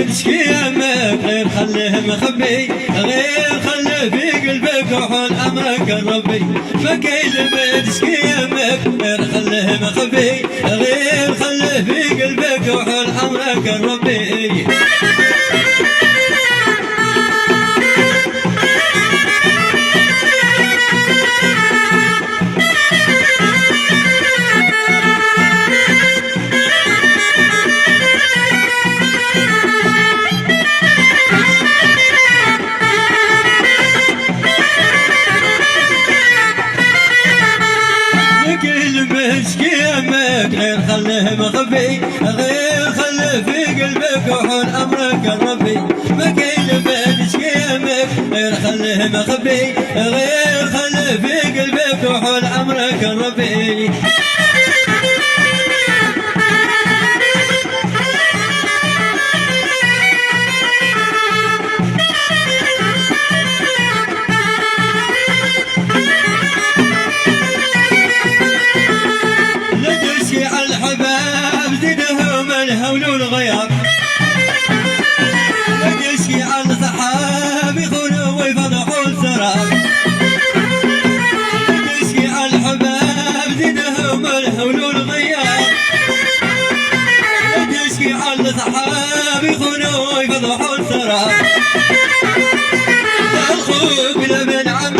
تشكي يمك غير خليه مخبي، غير خليه في قلبك وحول امرك ربي. فكيل ما تشكي يمك غير خليه مخبي، غير خليه في قلبك وحول امرك ربي. غير خليه مخبي، غير خليه في قلبك وحول امرك ربي. بكيل بتشكي يمك غير خليه مخبي، غير خليه في قلبك وحول امرك ربي. الهول والغياب تشكي عن صحاب يخونوا ويفضحوا السراب، تشكي عن الحباب زيدهم الهول والغياب، تشكي عن صحاب يخونوا ويفضحوا السراب. اخوك لمن عم